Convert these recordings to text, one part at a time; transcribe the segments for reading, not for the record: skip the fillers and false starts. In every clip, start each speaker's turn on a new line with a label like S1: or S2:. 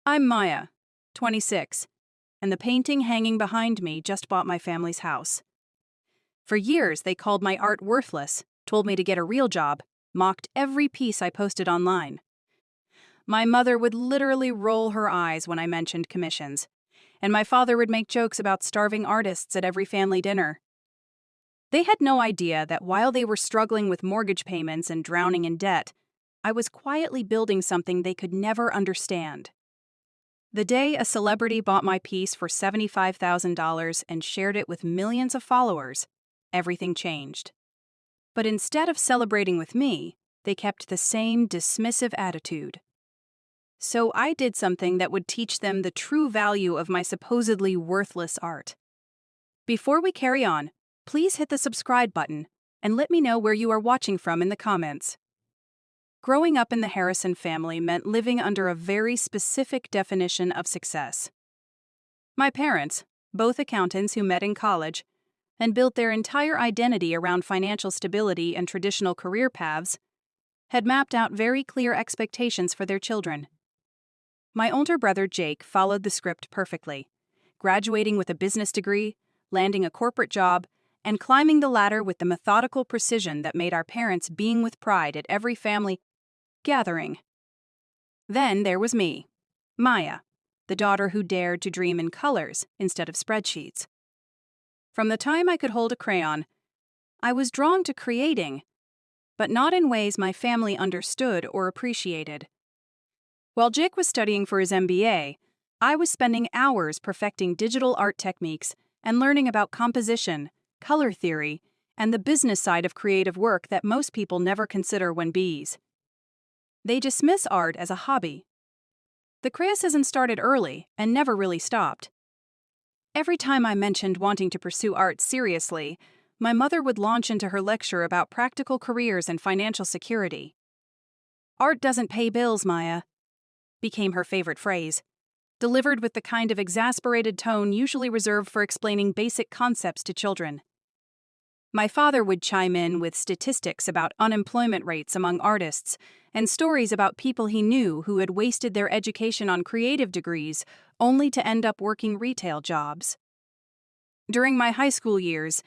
S1: I'm Maya, 26, and the painting hanging behind me just bought my family's house. For years, they called my art worthless, told me to get a real job, mocked every piece I posted online. My mother would literally roll her eyes when I mentioned commissions, and my father would make jokes about starving artists at every family dinner. They had no idea that while they were struggling with mortgage payments and drowning in debt, I was quietly building something they could never understand. The day a celebrity bought my piece for $75,000 and shared it with millions of followers, everything changed. But instead of celebrating with me, they kept the same dismissive attitude. So I did something that would teach them the true value of my supposedly worthless art. Before we carry on, please hit the subscribe button and let me know where you are watching from in the comments. Growing up in the Harrison family meant living under a very specific definition of success. My parents, both accountants who met in college, and built their entire identity around financial stability and traditional career paths, had mapped out very clear expectations for their children. My older brother Jake followed the script perfectly, graduating with a business degree, landing a corporate job, and climbing the ladder with the methodical precision that made our parents beam with pride at every family gathering. Then there was me, Maya, the daughter who dared to dream in colors instead of spreadsheets. From the time I could hold a crayon, I was drawn to creating, but not in ways my family understood or appreciated. While Jake was studying for his MBA, I was spending hours perfecting digital art techniques and learning about composition, color theory, and the business side of creative work that most people never consider when bees. They dismiss art as a hobby. The criticism started early and never really stopped. Every time I mentioned wanting to pursue art seriously, my mother would launch into her lecture about practical careers and financial security. "Art doesn't pay bills, Maya," became her favorite phrase, delivered with the kind of exasperated tone usually reserved for explaining basic concepts to children. My father would chime in with statistics about unemployment rates among artists and stories about people he knew who had wasted their education on creative degrees only to end up working retail jobs. During my high school years,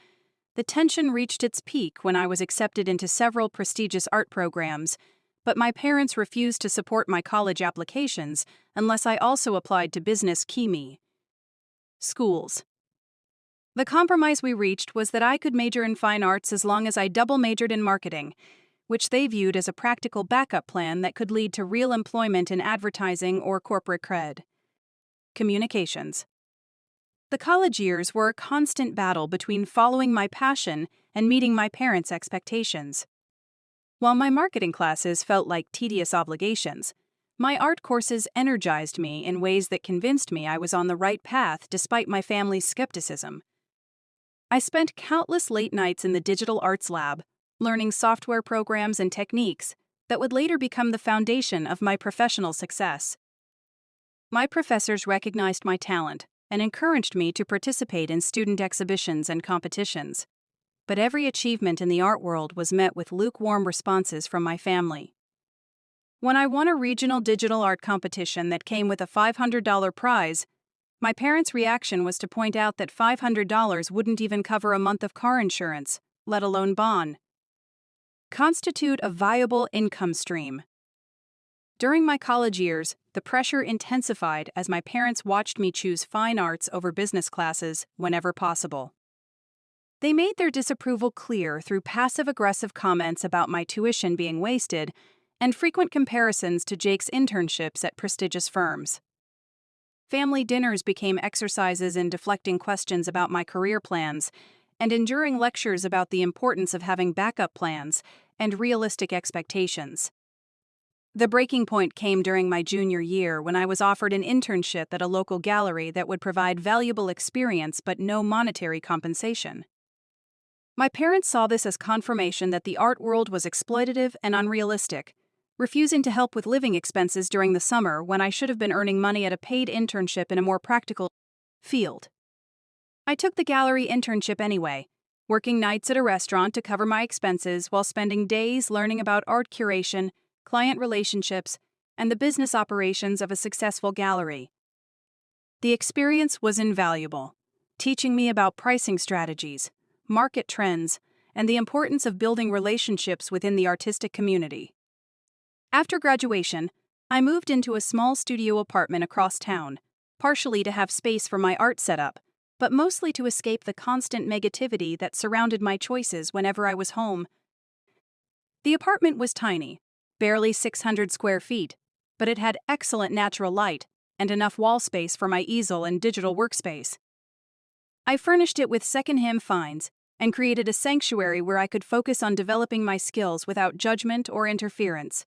S1: the tension reached its peak when I was accepted into several prestigious art programs, but my parents refused to support my college applications unless I also applied to business schools. The compromise we reached was that I could major in fine arts as long as I double majored in marketing, which they viewed as a practical backup plan that could lead to real employment in advertising or corporate cred. Communications. The college years were a constant battle between following my passion and meeting my parents' expectations. While my marketing classes felt like tedious obligations, my art courses energized me in ways that convinced me I was on the right path despite my family's skepticism. I spent countless late nights in the digital arts lab, learning software programs and techniques that would later become the foundation of my professional success. My professors recognized my talent and encouraged me to participate in student exhibitions and competitions. But every achievement in the art world was met with lukewarm responses from my family. When I won a regional digital art competition that came with a $500 prize, my parents' reaction was to point out that $500 wouldn't even cover a month of car insurance, let alone bond. Constitute a viable income stream. During my college years, the pressure intensified as my parents watched me choose fine arts over business classes whenever possible. They made their disapproval clear through passive-aggressive comments about my tuition being wasted and frequent comparisons to Jake's internships at prestigious firms. Family dinners became exercises in deflecting questions about my career plans and enduring lectures about the importance of having backup plans and realistic expectations. The breaking point came during my junior year when I was offered an internship at a local gallery that would provide valuable experience but no monetary compensation. My parents saw this as confirmation that the art world was exploitative and unrealistic, refusing to help with living expenses during the summer when I should have been earning money at a paid internship in a more practical field. I took the gallery internship anyway, working nights at a restaurant to cover my expenses while spending days learning about art curation, client relationships, and the business operations of a successful gallery. The experience was invaluable, teaching me about pricing strategies, market trends, and the importance of building relationships within the artistic community. After graduation, I moved into a small studio apartment across town, partially to have space for my art setup, but mostly to escape the constant negativity that surrounded my choices whenever I was home. The apartment was tiny, barely 600 square feet, but it had excellent natural light and enough wall space for my easel and digital workspace. I furnished it with secondhand finds and created a sanctuary where I could focus on developing my skills without judgment or interference.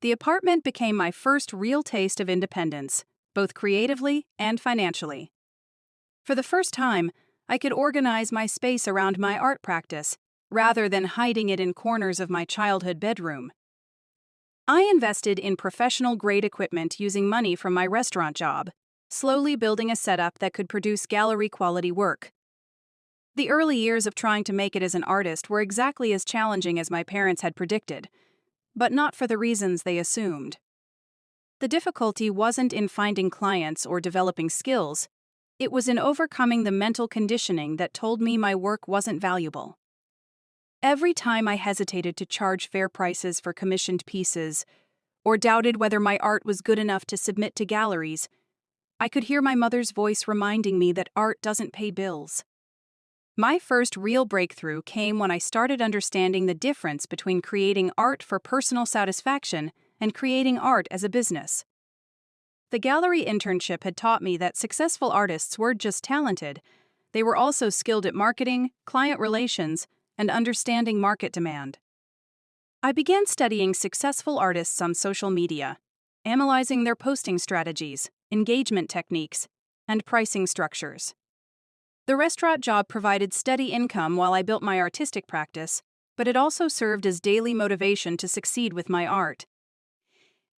S1: The apartment became my first real taste of independence, both creatively and financially. For the first time, I could organize my space around my art practice, rather than hiding it in corners of my childhood bedroom. I invested in professional-grade equipment using money from my restaurant job, slowly building a setup that could produce gallery-quality work. The early years of trying to make it as an artist were exactly as challenging as my parents had predicted, but not for the reasons they assumed. The difficulty wasn't in finding clients or developing skills, it was in overcoming the mental conditioning that told me my work wasn't valuable. Every time I hesitated to charge fair prices for commissioned pieces, or doubted whether my art was good enough to submit to galleries, I could hear my mother's voice reminding me that art doesn't pay bills. My first real breakthrough came when I started understanding the difference between creating art for personal satisfaction and creating art as a business. The gallery internship had taught me that successful artists weren't just talented, they were also skilled at marketing, client relations, and understanding market demand. I began studying successful artists on social media, analyzing their posting strategies, engagement techniques, and pricing structures. The restaurant job provided steady income while I built my artistic practice, but it also served as daily motivation to succeed with my art.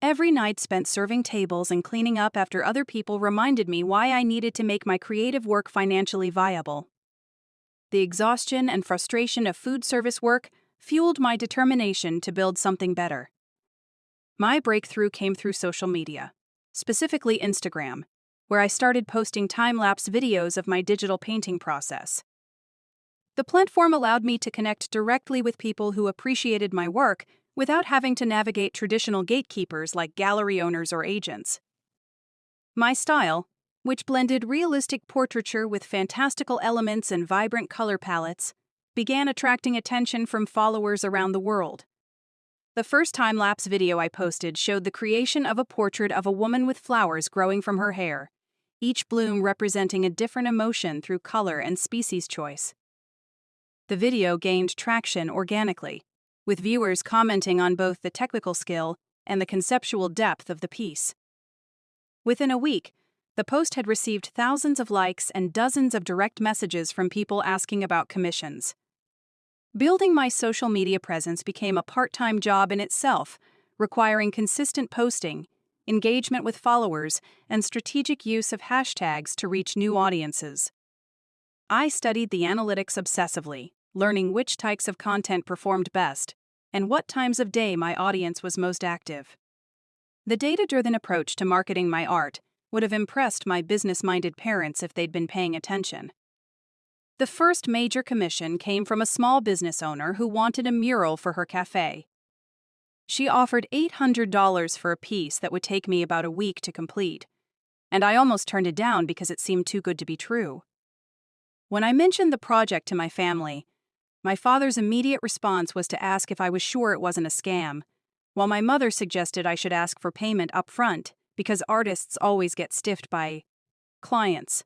S1: Every night spent serving tables and cleaning up after other people reminded me why I needed to make my creative work financially viable. The exhaustion and frustration of food service work fueled my determination to build something better. My breakthrough came through social media, specifically Instagram, where I started posting time-lapse videos of my digital painting process. The platform allowed me to connect directly with people who appreciated my work without having to navigate traditional gatekeepers like gallery owners or agents. My style, which blended realistic portraiture with fantastical elements and vibrant color palettes, began attracting attention from followers around the world. The first time-lapse video I posted showed the creation of a portrait of a woman with flowers growing from her hair, each bloom representing a different emotion through color and species choice. The video gained traction organically, with viewers commenting on both the technical skill and the conceptual depth of the piece. Within a week, the post had received thousands of likes and dozens of direct messages from people asking about commissions. Building my social media presence became a part-time job in itself, requiring consistent posting, engagement with followers, and strategic use of hashtags to reach new audiences. I studied the analytics obsessively, learning which types of content performed best and what times of day my audience was most active. The data-driven approach to marketing my art would have impressed my business-minded parents if they'd been paying attention. The first major commission came from a small business owner who wanted a mural for her cafe. She offered $800 for a piece that would take me about a week to complete, and I almost turned it down because it seemed too good to be true. When I mentioned the project to my family, my father's immediate response was to ask if I was sure it wasn't a scam, while my mother suggested I should ask for payment up front because artists always get stiffed by clients.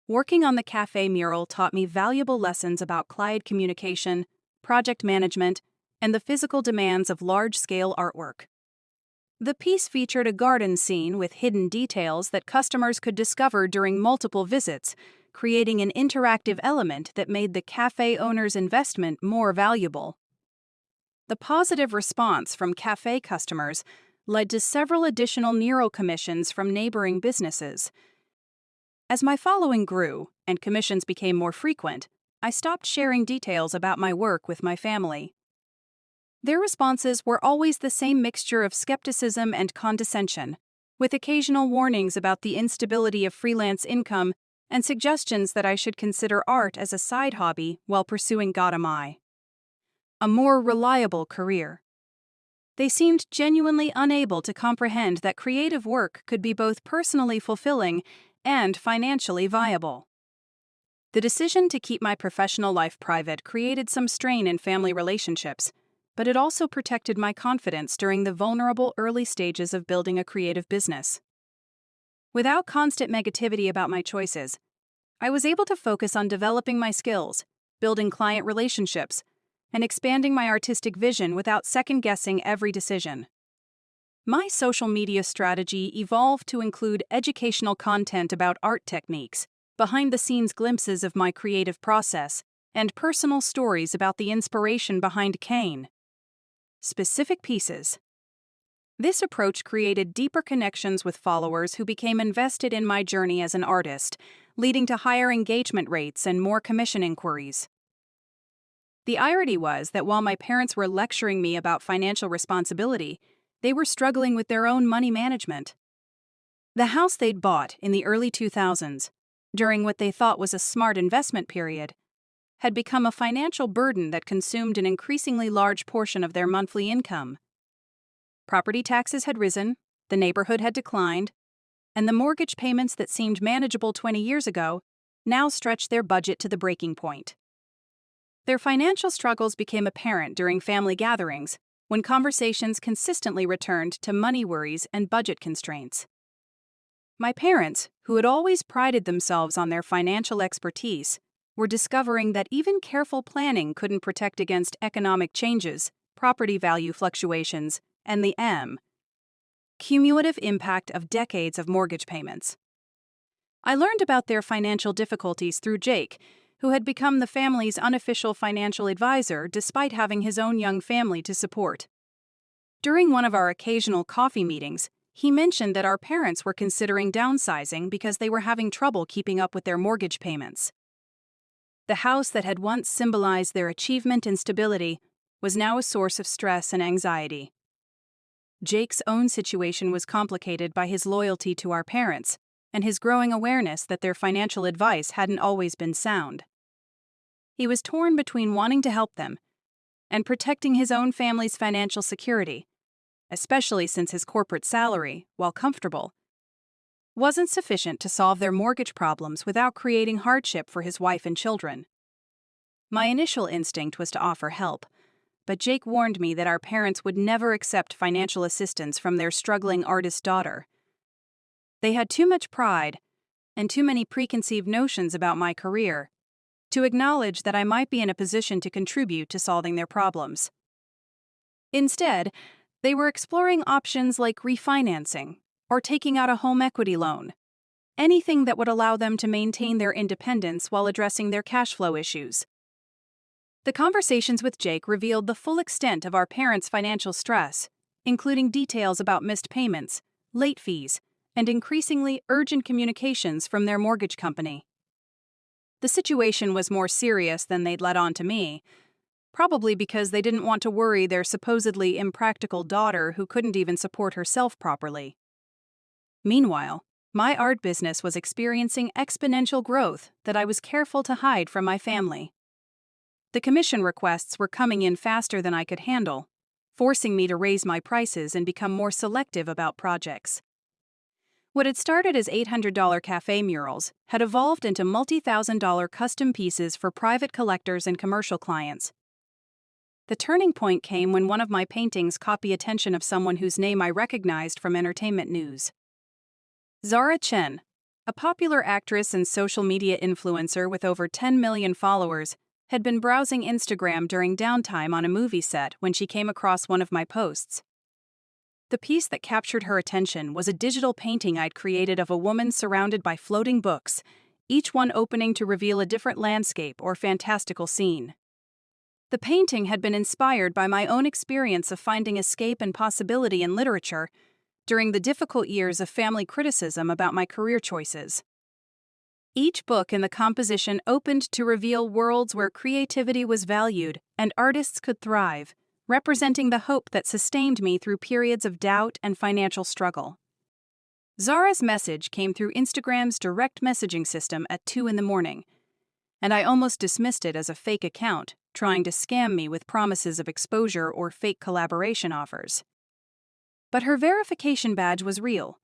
S1: Working on the cafe mural taught me valuable lessons about client communication, project management, and the physical demands of large-scale artwork. The piece featured a garden scene with hidden details that customers could discover during multiple visits, creating an interactive element that made the cafe owner's investment more valuable. The positive response from cafe customers led to several additional mural commissions from neighboring businesses. As my following grew and commissions became more frequent, I stopped sharing details about my work with my family. Their responses were always the same mixture of skepticism and condescension, with occasional warnings about the instability of freelance income and suggestions that I should consider art as a side hobby while pursuing a more reliable career. They seemed genuinely unable to comprehend that creative work could be both personally fulfilling and financially viable. The decision to keep my professional life private created some strain in family relationships, but it also protected my confidence during the vulnerable early stages of building a creative business. Without constant negativity about my choices, I was able to focus on developing my skills, building client relationships, and expanding my artistic vision without second-guessing every decision. My social media strategy evolved to include educational content about art techniques, behind-the-scenes glimpses of my creative process, and personal stories about the inspiration behind specific pieces. This approach created deeper connections with followers who became invested in my journey as an artist, leading to higher engagement rates and more commission inquiries. The irony was that while my parents were lecturing me about financial responsibility, they were struggling with their own money management. The house they'd bought in the early 2000s, during what they thought was a smart investment period, had become a financial burden that consumed an increasingly large portion of their monthly income. Property taxes had risen, the neighborhood had declined, and the mortgage payments that seemed manageable 20 years ago now stretched their budget to the breaking point. Their financial struggles became apparent during family gatherings, when conversations consistently returned to money worries and budget constraints. My parents, who had always prided themselves on their financial expertise, were discovering that even careful planning couldn't protect against economic changes, property value fluctuations, and the cumulative impact of decades of mortgage payments. I learned about their financial difficulties through Jake, who had become the family's unofficial financial advisor despite having his own young family to support. During one of our occasional coffee meetings, he mentioned that our parents were considering downsizing because they were having trouble keeping up with their mortgage payments. The house that had once symbolized their achievement and stability was now a source of stress and anxiety. Jake's own situation was complicated by his loyalty to our parents and his growing awareness that their financial advice hadn't always been sound. He was torn between wanting to help them and protecting his own family's financial security, especially since his corporate salary, while comfortable, wasn't sufficient to solve their mortgage problems without creating hardship for his wife and children. My initial instinct was to offer help, but Jake warned me that our parents would never accept financial assistance from their struggling artist daughter. They had too much pride and too many preconceived notions about my career to acknowledge that I might be in a position to contribute to solving their problems. Instead, they were exploring options like refinancing or taking out a home equity loan, anything that would allow them to maintain their independence while addressing their cash flow issues. The conversations with Jake revealed the full extent of our parents' financial stress, including details about missed payments, late fees, and increasingly urgent communications from their mortgage company. The situation was more serious than they'd let on to me, probably because they didn't want to worry their supposedly impractical daughter who couldn't even support herself properly. Meanwhile, my art business was experiencing exponential growth that I was careful to hide from my family. The commission requests were coming in faster than I could handle, forcing me to raise my prices and become more selective about projects. What had started as $800 cafe murals had evolved into multi-thousand-dollar custom pieces for private collectors and commercial clients. The turning point came when one of my paintings caught the attention of someone whose name I recognized from entertainment news. Zara Chen, a popular actress and social media influencer with over 10 million followers, had been browsing Instagram during downtime on a movie set when she came across one of my posts. The piece that captured her attention was a digital painting I'd created of a woman surrounded by floating books, each one opening to reveal a different landscape or fantastical scene. The painting had been inspired by my own experience of finding escape and possibility in literature during the difficult years of family criticism about my career choices. Each book in the composition opened to reveal worlds where creativity was valued and artists could thrive, representing the hope that sustained me through periods of doubt and financial struggle. Zara's message came through Instagram's direct messaging system at 2 in the morning, and I almost dismissed it as a fake account trying to scam me with promises of exposure or fake collaboration offers. But her verification badge was real,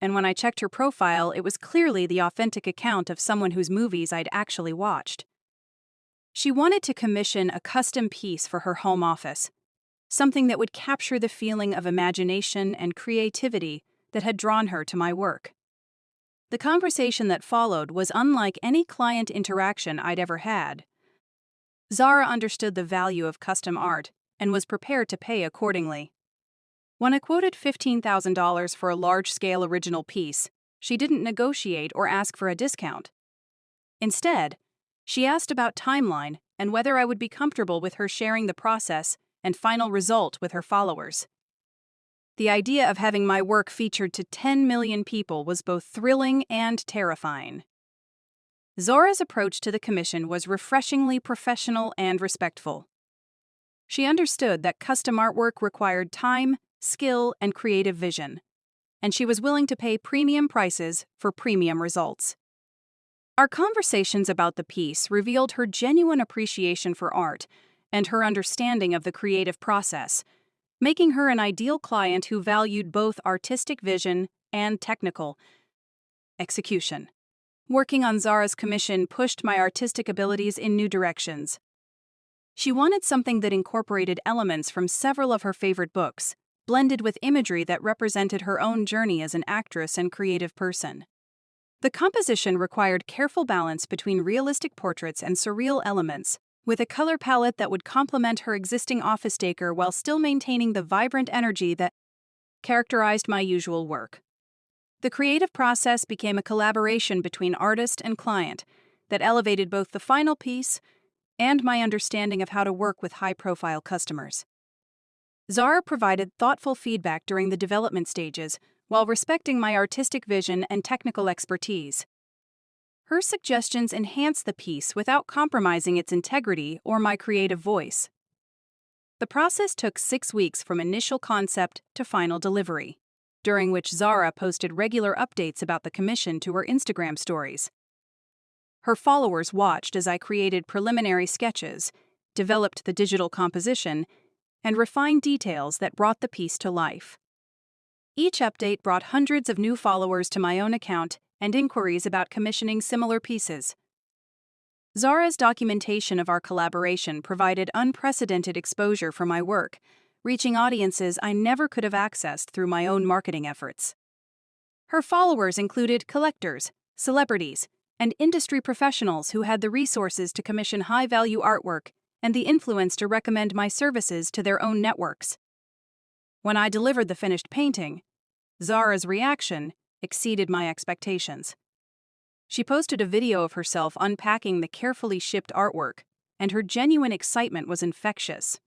S1: and when I checked her profile, it was clearly the authentic account of someone whose movies I'd actually watched. She wanted to commission a custom piece for her home office, something that would capture the feeling of imagination and creativity that had drawn her to my work. The conversation that followed was unlike any client interaction I'd ever had. Zara understood the value of custom art and was prepared to pay accordingly. When I quoted $15,000 for a large-scale original piece, she didn't negotiate or ask for a discount. Instead, she asked about timeline and whether I would be comfortable with her sharing the process and final result with her followers. The idea of having my work featured to 10 million people was both thrilling and terrifying. Zara's approach to the commission was refreshingly professional and respectful. She understood that custom artwork required time, skill, and creative vision, and she was willing to pay premium prices for premium results. Our conversations about the piece revealed her genuine appreciation for art and her understanding of the creative process, making her an ideal client who valued both artistic vision and technical execution. Working on Zara's commission pushed my artistic abilities in new directions. She wanted something that incorporated elements from several of her favorite books, blended with imagery that represented her own journey as an actress and creative person. The composition required careful balance between realistic portraits and surreal elements, with a color palette that would complement her existing office decor while still maintaining the vibrant energy that characterized my usual work. The creative process became a collaboration between artist and client that elevated both the final piece and my understanding of how to work with high-profile customers. Zara provided thoughtful feedback during the development stages while respecting my artistic vision and technical expertise. Her suggestions enhanced the piece without compromising its integrity or my creative voice. The process took 6 weeks from initial concept to final delivery, during which Zara posted regular updates about the commission to her Instagram stories. Her followers watched as I created preliminary sketches, developed the digital composition, and refined details that brought the piece to life. Each update brought hundreds of new followers to my own account and inquiries about commissioning similar pieces. Zara's documentation of our collaboration provided unprecedented exposure for my work, reaching audiences I never could have accessed through my own marketing efforts. Her followers included collectors, celebrities, and industry professionals who had the resources to commission high-value artwork and the influence to recommend my services to their own networks. When I delivered the finished painting, Zara's reaction exceeded my expectations. She posted a video of herself unpacking the carefully shipped artwork, and her genuine excitement was infectious.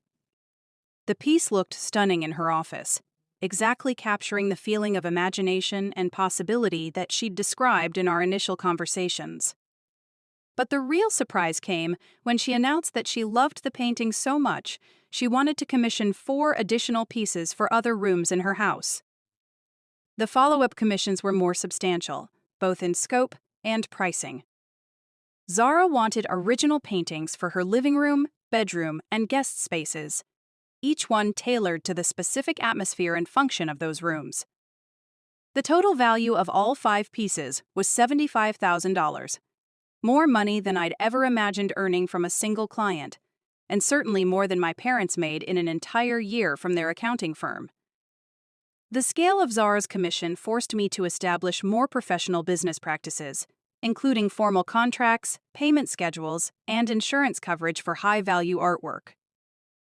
S1: The piece looked stunning in her office, exactly capturing the feeling of imagination and possibility that she'd described in our initial conversations. But the real surprise came when she announced that she loved the painting so much she wanted to commission 4 additional pieces for other rooms in her house. The follow-up commissions were more substantial, both in scope and pricing. Zara wanted original paintings for her living room, bedroom, and guest spaces, each one tailored to the specific atmosphere and function of those rooms. The total value of all 5 pieces was $75,000, more money than I'd ever imagined earning from a single client, and certainly more than my parents made in an entire year from their accounting firm. The scale of Zara's commission forced me to establish more professional business practices, including formal contracts, payment schedules, and insurance coverage for high-value artwork.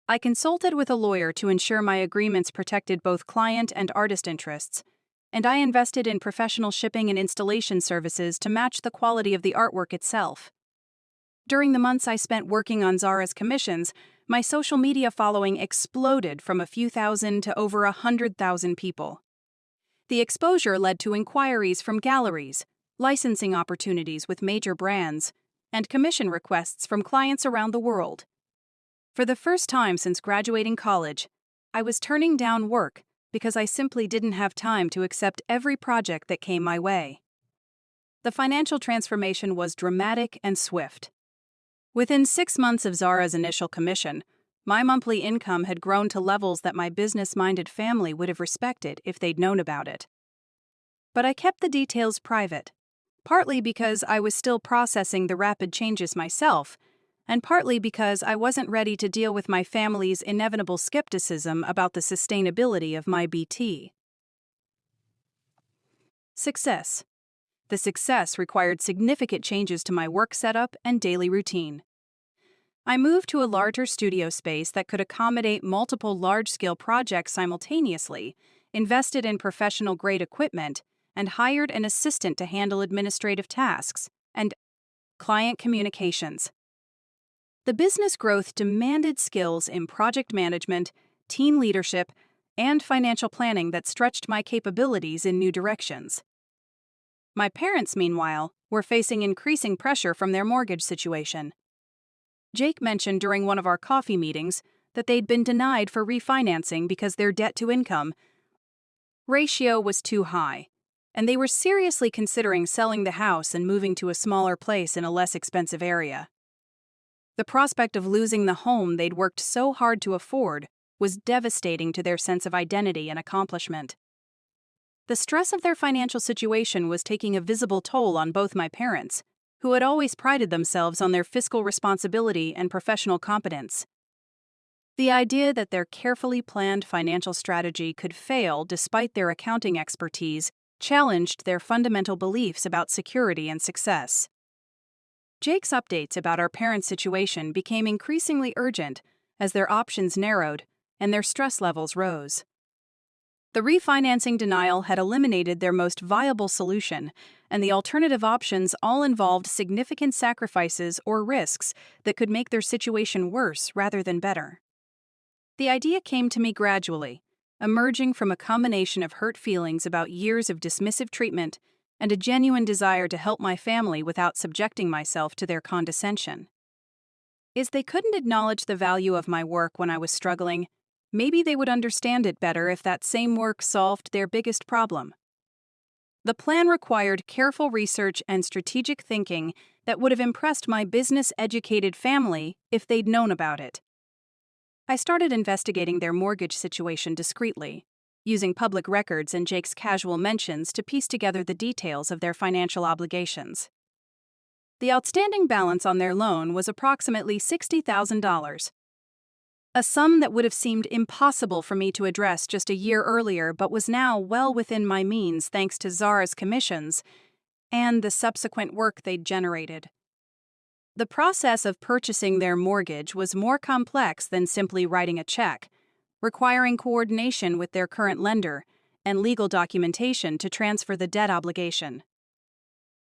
S1: I consulted with a lawyer to ensure my agreements protected both client and artist interests, and I invested in professional shipping and installation services to match the quality of the artwork itself. During the months I spent working on Zara's commissions, my social media following exploded from a few thousand to over 100,000 people. The exposure led to inquiries from galleries, licensing opportunities with major brands, and commission requests from clients around the world. For the first time since graduating college, I was turning down work because I simply didn't have time to accept every project that came my way. The financial transformation was dramatic and swift. Within 6 months of Zara's initial commission, my monthly income had grown to levels that my business-minded family would have respected if they'd known about it. But I kept the details private, partly because I was still processing the rapid changes myself, and partly because I wasn't ready to deal with my family's inevitable skepticism about the sustainability of my BT. Success. The success required significant changes to my work setup and daily routine. I moved to a larger studio space that could accommodate multiple large-scale projects simultaneously, invested in professional-grade equipment, and hired an assistant to handle administrative tasks and client communications. The business growth demanded skills in project management, team leadership, and financial planning that stretched my capabilities in new directions. My parents, meanwhile, were facing increasing pressure from their mortgage situation. Jake mentioned during one of our coffee meetings that they'd been denied for refinancing because their debt-to-income ratio was too high, and they were seriously considering selling the house and moving to a smaller place in a less expensive area. The prospect of losing the home they'd worked so hard to afford was devastating to their sense of identity and accomplishment. The stress of their financial situation was taking a visible toll on both my parents, who had always prided themselves on their fiscal responsibility and professional competence. The idea that their carefully planned financial strategy could fail despite their accounting expertise challenged their fundamental beliefs about security and success. Jake's updates about our parents' situation became increasingly urgent as their options narrowed and their stress levels rose. The refinancing denial had eliminated their most viable solution, and the alternative options all involved significant sacrifices or risks that could make their situation worse rather than better. The idea came to me gradually, emerging from a combination of hurt feelings about years of dismissive treatment and a genuine desire to help my family without subjecting myself to their condescension. As they couldn't acknowledge the value of my work when I was struggling, maybe they would understand it better if that same work solved their biggest problem. The plan required careful research and strategic thinking that would have impressed my business-educated family if they'd known about it. I started investigating their mortgage situation discreetly, using public records and Jake's casual mentions to piece together the details of their financial obligations. The outstanding balance on their loan was approximately $60,000. A sum that would have seemed impossible for me to address just a year earlier but was now well within my means thanks to Zara's commissions and the subsequent work they'd generated. The process of purchasing their mortgage was more complex than simply writing a check, requiring coordination with their current lender and legal documentation to transfer the debt obligation.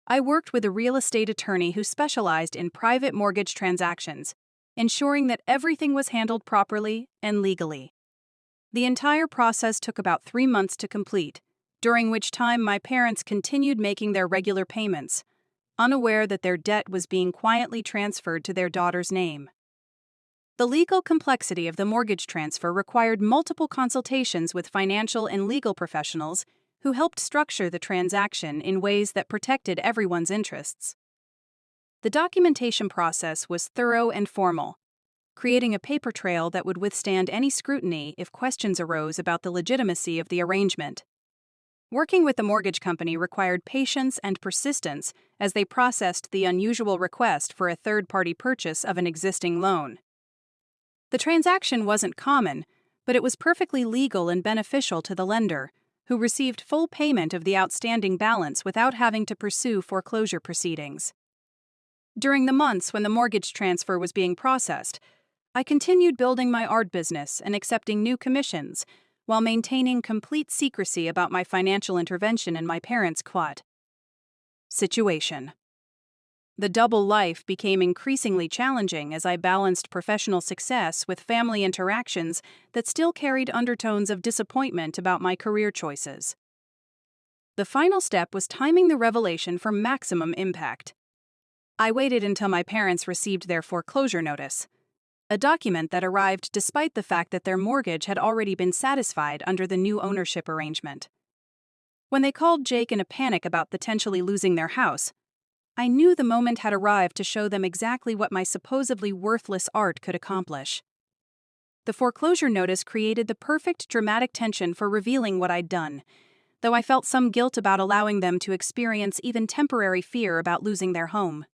S1: I worked with a real estate attorney who specialized in private mortgage transactions, ensuring that everything was handled properly and legally. The entire process took about 3 months to complete, during which time my parents continued making their regular payments, unaware that their debt was being quietly transferred to their daughter's name. The legal complexity of the mortgage transfer required multiple consultations with financial and legal professionals who helped structure the transaction in ways that protected everyone's interests. The documentation process was thorough and formal, creating a paper trail that would withstand any scrutiny if questions arose about the legitimacy of the arrangement. Working with the mortgage company required patience and persistence as they processed the unusual request for a third-party purchase of an existing loan. The transaction wasn't common, but it was perfectly legal and beneficial to the lender, who received full payment of the outstanding balance without having to pursue foreclosure proceedings. During the months when the mortgage transfer was being processed, I continued building my art business and accepting new commissions, while maintaining complete secrecy about my financial intervention in my parents' quad situation. The double life became increasingly challenging as I balanced professional success with family interactions that still carried undertones of disappointment about my career choices. The final step was timing the revelation for maximum impact. I waited until my parents received their foreclosure notice. a document that arrived despite the fact that their mortgage had already been satisfied under the new ownership arrangement. When they called Jake in a panic about potentially losing their house, I knew the moment had arrived to show them exactly what my supposedly worthless art could accomplish. The foreclosure notice created the perfect dramatic tension for revealing what I'd done, though I felt some guilt about allowing them to experience even temporary fear about losing their home.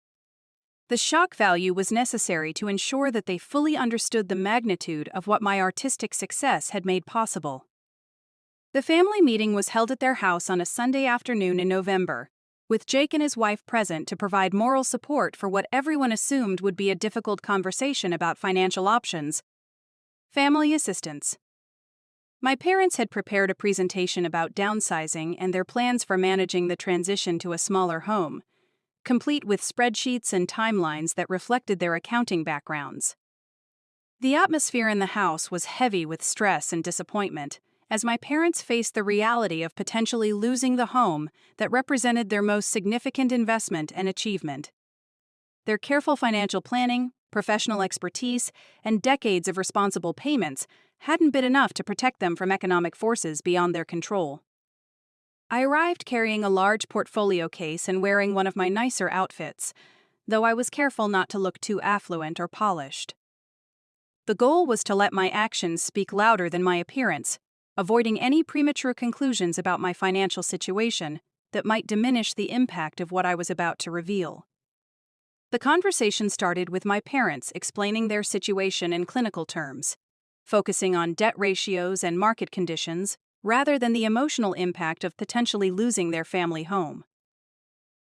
S1: The shock value was necessary to ensure that they fully understood the magnitude of what my artistic success had made possible. The family meeting was held at their house on a Sunday afternoon in November, with Jake and his wife present to provide moral support for what everyone assumed would be a difficult conversation about financial options. Family assistance. My parents had prepared a presentation about downsizing and their plans for managing the transition to a smaller home, complete with spreadsheets and timelines that reflected their accounting backgrounds. The atmosphere in the house was heavy with stress and disappointment, as my parents faced the reality of potentially losing the home that represented their most significant investment and achievement. Their careful financial planning, professional expertise, and decades of responsible payments hadn't been enough to protect them from economic forces beyond their control. I arrived carrying a large portfolio case and wearing one of my nicer outfits, though I was careful not to look too affluent or polished. The goal was to let my actions speak louder than my appearance, avoiding any premature conclusions about my financial situation that might diminish the impact of what I was about to reveal. The conversation started with my parents explaining their situation in clinical terms, focusing on debt ratios and market conditions rather than the emotional impact of potentially losing their family home.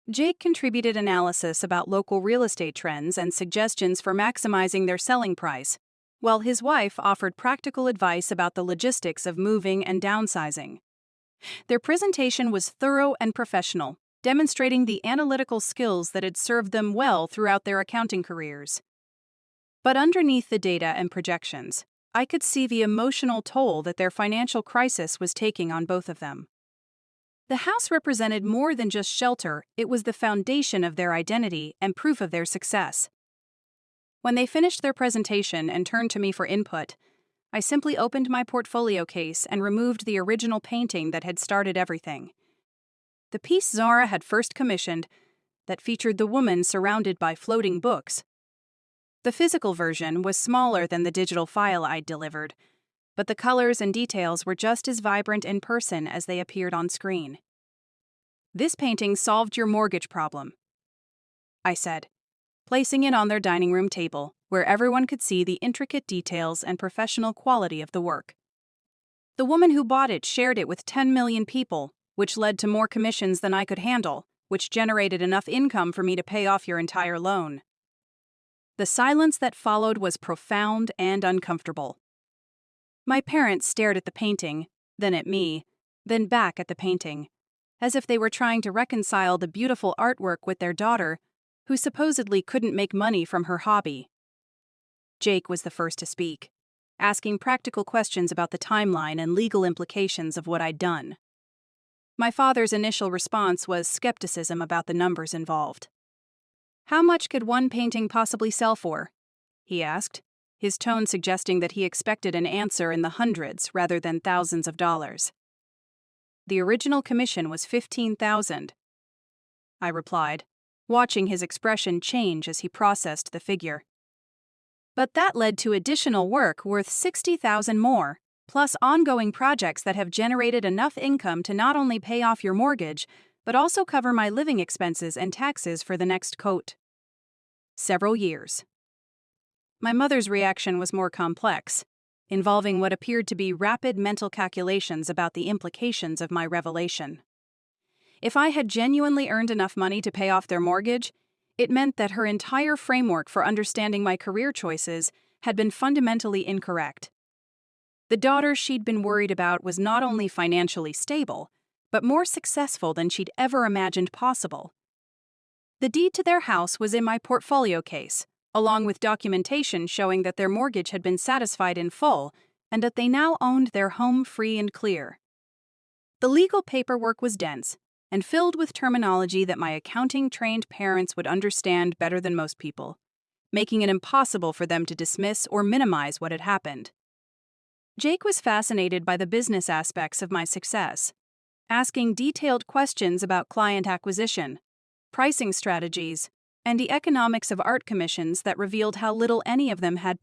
S1: Jake contributed analysis about local real estate trends and suggestions for maximizing their selling price, while his wife offered practical advice about the logistics of moving and downsizing. Their presentation was thorough and professional, demonstrating the analytical skills that had served them well throughout their accounting careers. But underneath the data and projections, I could see the emotional toll that their financial crisis was taking on both of them. The house represented more than just shelter, it was the foundation of their identity and proof of their success. When they finished their presentation and turned to me for input, I simply opened my portfolio case and removed the original painting that had started everything. The piece Zara had first commissioned, that featured the woman surrounded by floating books. The physical version was smaller than the digital file I'd delivered, but the colors and details were just as vibrant in person as they appeared on screen. "This painting solved your mortgage problem," I said, placing it on their dining room table, where everyone could see the intricate details and professional quality of the work. "The woman who bought it shared it with 10 million people, which led to more commissions than I could handle, which generated enough income for me to pay off your entire loan." The silence that followed was profound and uncomfortable. My parents stared at the painting, then at me, then back at the painting, as if they were trying to reconcile the beautiful artwork with their daughter, who supposedly couldn't make money from her hobby. Jake was the first to speak, asking practical questions about the timeline and legal implications of what I'd done. My father's initial response was skepticism about the numbers involved. "How much could one painting possibly sell for?" he asked, his tone suggesting that he expected an answer in the hundreds rather than thousands of dollars. "The original commission was $15,000, I replied, watching his expression change as he processed the figure. "But that led to additional work worth $60,000 more, plus ongoing projects that have generated enough income to not only pay off your mortgage, but also cover my living expenses and taxes for the next several years." My mother's reaction was more complex, involving what appeared to be rapid mental calculations about the implications of my revelation. If I had genuinely earned enough money to pay off their mortgage, it meant that her entire framework for understanding my career choices had been fundamentally incorrect. The daughter she'd been worried about was not only financially stable, but more successful than she'd ever imagined possible. The deed to their house was in my portfolio case, along with documentation showing that their mortgage had been satisfied in full and that they now owned their home free and clear. The legal paperwork was dense and filled with terminology that my accounting-trained parents would understand better than most people, making it impossible for them to dismiss or minimize what had happened. Jake was fascinated by the business aspects of my success, asking detailed questions about client acquisition, pricing strategies, and the economics of art commissions that revealed how little any of them had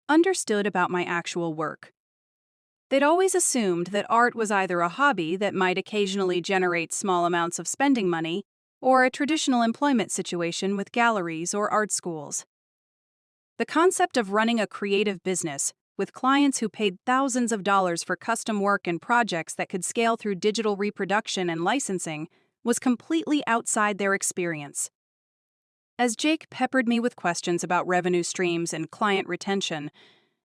S1: understood about my actual work. They'd always assumed that art was either a hobby that might occasionally generate small amounts of spending money or a traditional employment situation with galleries or art schools. The concept of running a creative business with clients who paid thousands of dollars for custom work and projects that could scale through digital reproduction and licensing was completely outside their experience. As Jake peppered me with questions about revenue streams and client retention,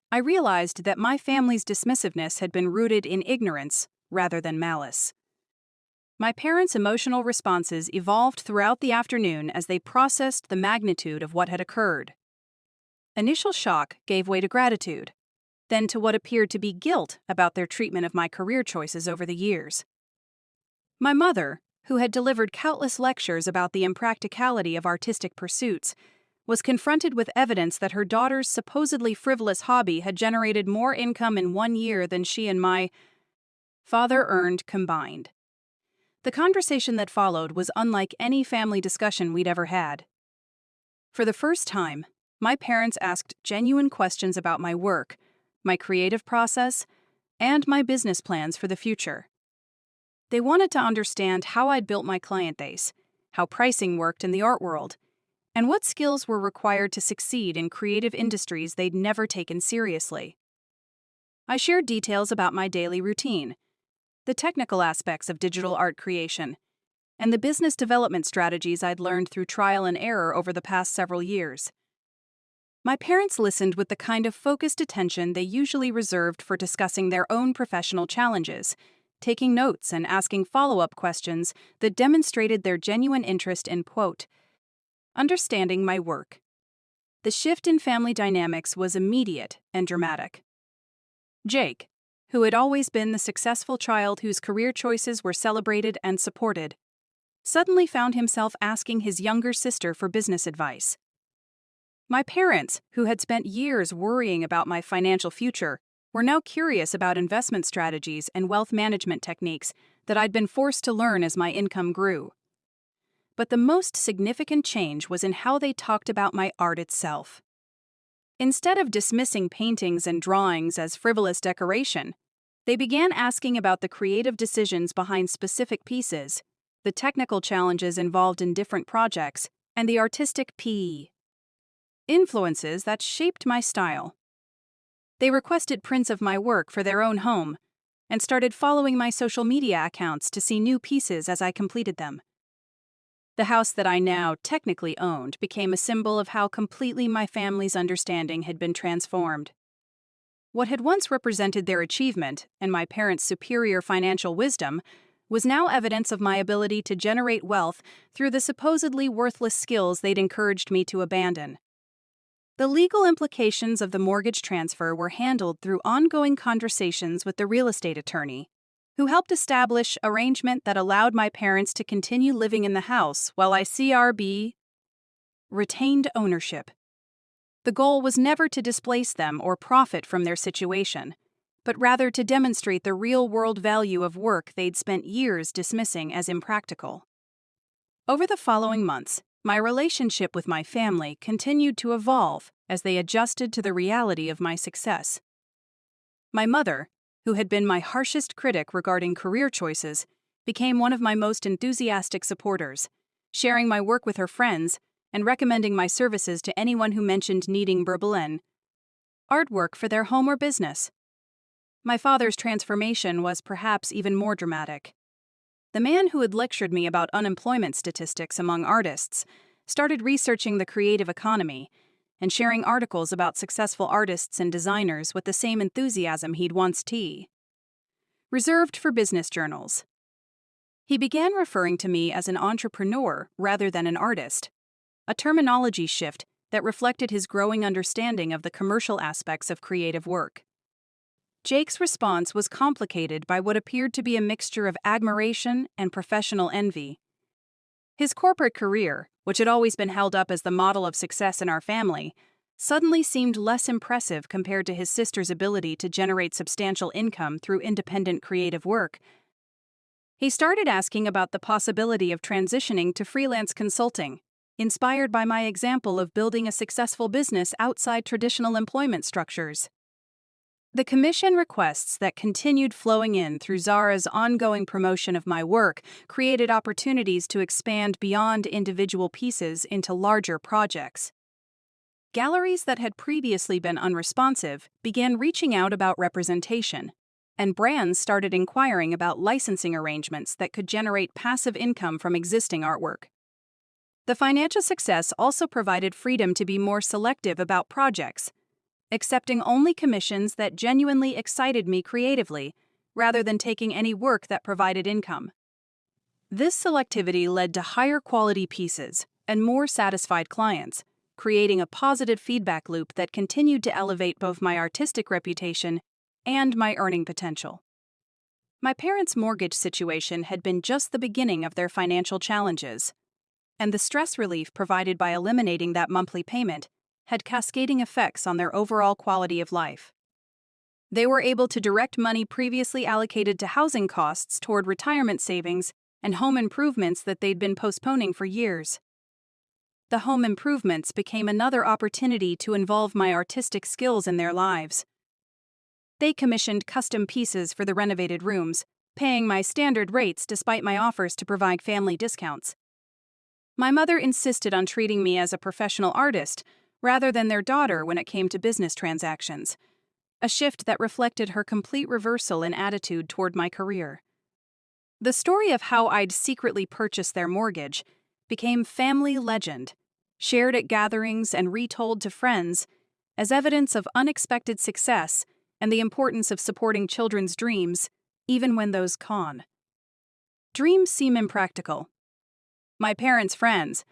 S1: I realized that my family's dismissiveness had been rooted in ignorance rather than malice. My parents' emotional responses evolved throughout the afternoon as they processed the magnitude of what had occurred. Initial shock gave way to gratitude, then to what appeared to be guilt about their treatment of my career choices over the years. My mother, who had delivered countless lectures about the impracticality of artistic pursuits, was confronted with evidence that her daughter's supposedly frivolous hobby had generated more income in 1 year than she and my father earned combined. The conversation that followed was unlike any family discussion we'd ever had. For the first time, my parents asked genuine questions about my work, my creative process, and my business plans for the future. They wanted to understand how I'd built my client base, how pricing worked in the art world, and what skills were required to succeed in creative industries they'd never taken seriously. I shared details about my daily routine, the technical aspects of digital art creation, and the business development strategies I'd learned through trial and error over the past several years. My parents listened with the kind of focused attention they usually reserved for discussing their own professional challenges, taking notes and asking follow-up questions that demonstrated their genuine interest in, quote, understanding my work. The shift in family dynamics was immediate and dramatic. Jake, who had always been the successful child whose career choices were celebrated and supported, suddenly found himself asking his younger sister for business advice. My parents, who had spent years worrying about my financial future, were now curious about investment strategies and wealth management techniques that I'd been forced to learn as my income grew. But the most significant change was in how they talked about my art itself. Instead of dismissing paintings and drawings as frivolous decoration, they began asking about the creative decisions behind specific pieces, the technical challenges involved in different projects, and the artistic influences that shaped my style. They requested prints of my work for their own home and started following my social media accounts to see new pieces as I completed them. The house that I now technically owned became a symbol of how completely my family's understanding had been transformed. What had once represented their achievement and my parents' superior financial wisdom was now evidence of my ability to generate wealth through the supposedly worthless skills they'd encouraged me to abandon. The legal implications of the mortgage transfer were handled through ongoing conversations with the real estate attorney, who helped establish an arrangement that allowed my parents to continue living in the house while I retained ownership. The goal was never to displace them or profit from their situation, but rather to demonstrate the real-world value of work they'd spent years dismissing as impractical. Over the following months, my relationship with my family continued to evolve as they adjusted to the reality of my success. My mother, who had been my harshest critic regarding career choices, became one of my most enthusiastic supporters, sharing my work with her friends and recommending my services to anyone who mentioned needing Berlin artwork for their home or business. My father's transformation was perhaps even more dramatic. The man who had lectured me about unemployment statistics among artists started researching the creative economy and sharing articles about successful artists and designers with the same enthusiasm he'd once reserved for business journals. He began referring to me as an entrepreneur rather than an artist, a terminology shift that reflected his growing understanding of the commercial aspects of creative work. Jake's response was complicated by what appeared to be a mixture of admiration and professional envy. His corporate career, which had always been held up as the model of success in our family, suddenly seemed less impressive compared to his sister's ability to generate substantial income through independent creative work. He started asking about the possibility of transitioning to freelance consulting, inspired by my example of building a successful business outside traditional employment structures. The commission requests that continued flowing in through Zara's ongoing promotion of my work created opportunities to expand beyond individual pieces into larger projects. Galleries that had previously been unresponsive began reaching out about representation, and brands started inquiring about licensing arrangements that could generate passive income from existing artwork. The financial success also provided freedom to be more selective about projects, accepting only commissions that genuinely excited me creatively, rather than taking any work that provided income. This selectivity led to higher quality pieces and more satisfied clients, creating a positive feedback loop that continued to elevate both my artistic reputation and my earning potential. My parents' mortgage situation had been just the beginning of their financial challenges, and the stress relief provided by eliminating that monthly payment had cascading effects on their overall quality of life. They were able to direct money previously allocated to housing costs toward retirement savings and home improvements that they'd been postponing for years. The home improvements became another opportunity to involve my artistic skills in their lives. They commissioned custom pieces for the renovated rooms, paying my standard rates despite my offers to provide family discounts. My mother insisted on treating me as a professional artist rather than their daughter when it came to business transactions, a shift that reflected her complete reversal in attitude toward my career. The story of how I'd secretly purchased their mortgage became family legend, shared at gatherings and retold to friends as evidence of unexpected success and the importance of supporting children's dreams, even when those con. Dreams seem impractical. My parents' friends,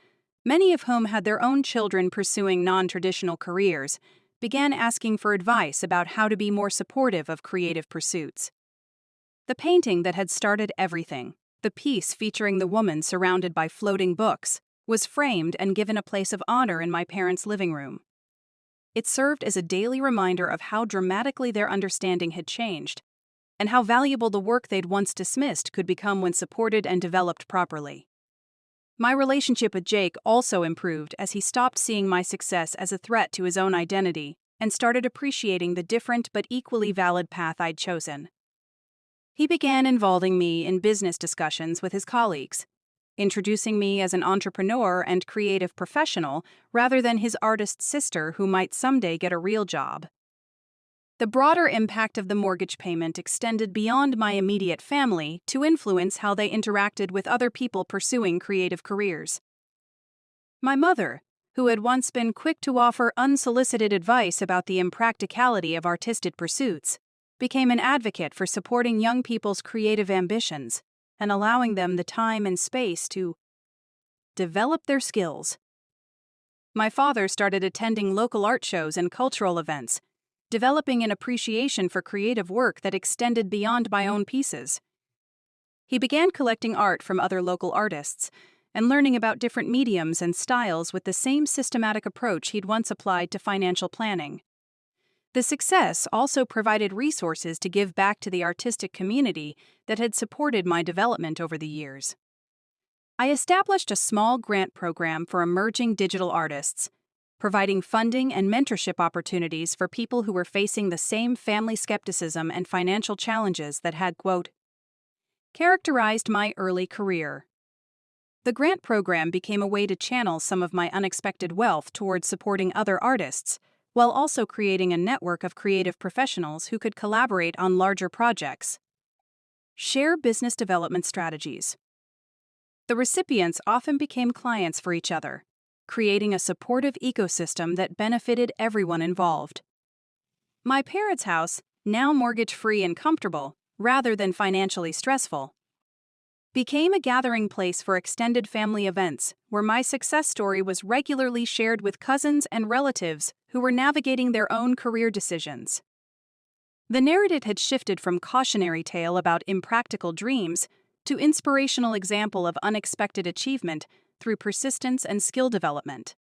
S1: many of whom had their own children pursuing non-traditional careers, began asking for advice about how to be more supportive of creative pursuits. The painting that had started everything, the piece featuring the woman surrounded by floating books, was framed and given a place of honor in my parents' living room. It served as a daily reminder of how dramatically their understanding had changed, and how valuable the work they'd once dismissed could become when supported and developed properly. My relationship with Jake also improved as he stopped seeing my success as a threat to his own identity and started appreciating the different but equally valid path I'd chosen. He began involving me in business discussions with his colleagues, introducing me as an entrepreneur and creative professional rather than his artist sister who might someday get a real job. The broader impact of the mortgage payment extended beyond my immediate family to influence how they interacted with other people pursuing creative careers. My mother, who had once been quick to offer unsolicited advice about the impracticality of artistic pursuits, became an advocate for supporting young people's creative ambitions and allowing them the time and space to develop their skills. My father started attending local art shows and cultural events, developing an appreciation for creative work that extended beyond my own pieces. He began collecting art from other local artists and learning about different mediums and styles with the same systematic approach he'd once applied to financial planning. The success also provided resources to give back to the artistic community that had supported my development over the years. I established a small grant program for emerging digital artists, providing funding and mentorship opportunities for people who were facing the same family skepticism and financial challenges that had, quote, characterized my early career. The grant program became a way to channel some of my unexpected wealth towards supporting other artists, while also creating a network of creative professionals who could collaborate on larger projects. Share business development strategies. The recipients often became clients for each other, creating a supportive ecosystem that benefited everyone involved. My parents' house, now mortgage-free and comfortable, rather than financially stressful, became a gathering place for extended family events where my success story was regularly shared with cousins and relatives who were navigating their own career decisions. The narrative had shifted from cautionary tale about impractical dreams to inspirational example of unexpected achievement through persistence and skill development.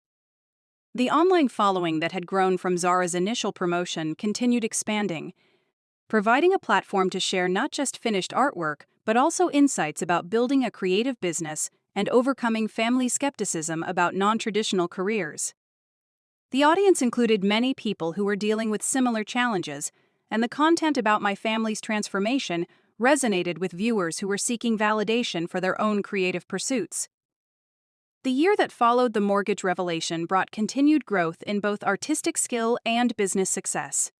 S1: The online following that had grown from Zara's initial promotion continued expanding, providing a platform to share not just finished artwork, but also insights about building a creative business and overcoming family skepticism about non-traditional careers. The audience included many people who were dealing with similar challenges, and the content about my family's transformation resonated with viewers who were seeking validation for their own creative pursuits. The year that followed the mortgage revelation brought continued growth in both artistic skill and business success.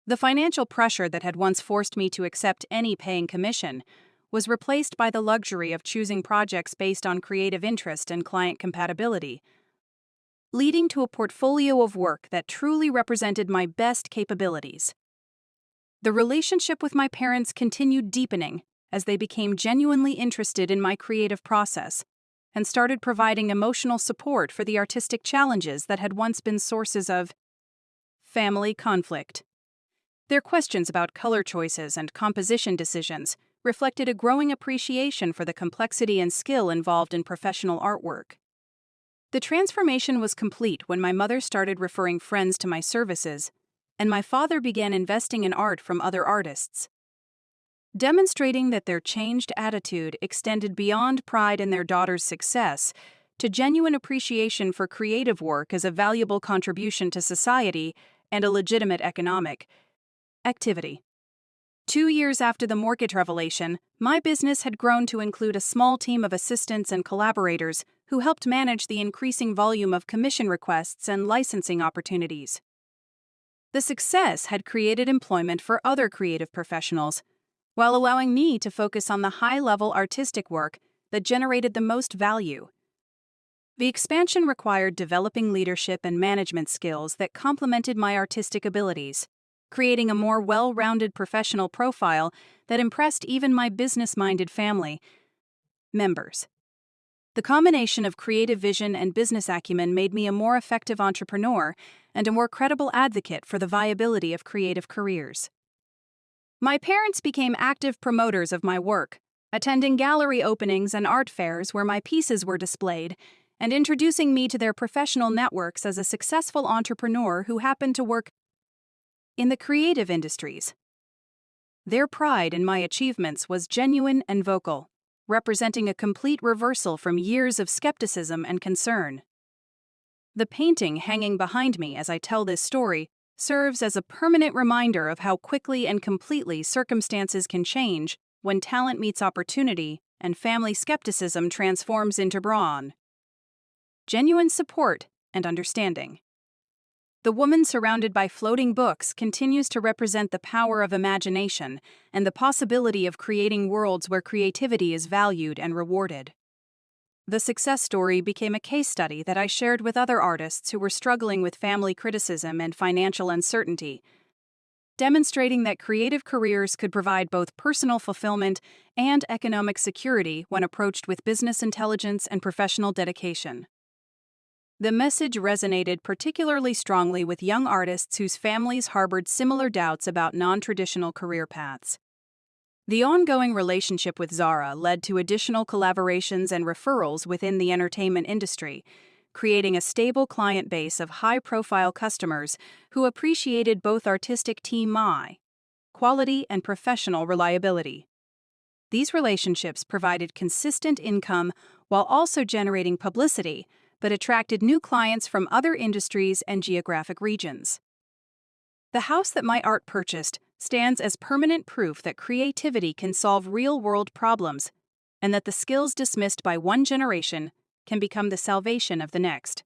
S1: The financial pressure that had once forced me to accept any paying commission was replaced by the luxury of choosing projects based on creative interest and client compatibility, leading to a portfolio of work that truly represented my best capabilities. The relationship with my parents continued deepening as they became genuinely interested in my creative process and started providing emotional support for the artistic challenges that had once been sources of family conflict. Their questions about color choices and composition decisions reflected a growing appreciation for the complexity and skill involved in professional artwork. The transformation was complete when my mother started referring friends to my services, and my father began investing in art from other artists, demonstrating that their changed attitude extended beyond pride in their daughter's success to genuine appreciation for creative work as a valuable contribution to society and a legitimate economic activity. 2 years after the mortgage revelation, my business had grown to include a small team of assistants and collaborators who helped manage the increasing volume of commission requests and licensing opportunities. The success had created employment for other creative professionals, while allowing me to focus on the high-level artistic work that generated the most value. The expansion required developing leadership and management skills that complemented my artistic abilities, creating a more well-rounded professional profile that impressed even my business-minded family members. The combination of creative vision and business acumen made me a more effective entrepreneur and a more credible advocate for the viability of creative careers. My parents became active promoters of my work, attending gallery openings and art fairs where my pieces were displayed, and introducing me to their professional networks as a successful entrepreneur who happened to work in the creative industries. Their pride in my achievements was genuine and vocal, representing a complete reversal from years of skepticism and concern. The painting hanging behind me as I tell this story serves as a permanent reminder of how quickly and completely circumstances can change when talent meets opportunity and family skepticism transforms into brawn, genuine support, and understanding. The woman surrounded by floating books continues to represent the power of imagination and the possibility of creating worlds where creativity is valued and rewarded. The success story became a case study that I shared with other artists who were struggling with family criticism and financial uncertainty, demonstrating that creative careers could provide both personal fulfillment and economic security when approached with business intelligence and professional dedication. The message resonated particularly strongly with young artists whose families harbored similar doubts about non-traditional career paths. The ongoing relationship with Zara led to additional collaborations and referrals within the entertainment industry, creating a stable client base of high-profile customers who appreciated both artistic team quality and professional reliability. These relationships provided consistent income while also generating publicity, but attracted new clients from other industries and geographic regions. The house that my art purchased stands as permanent proof that creativity can solve real-world problems, and that the skills dismissed by one generation can become the salvation of the next.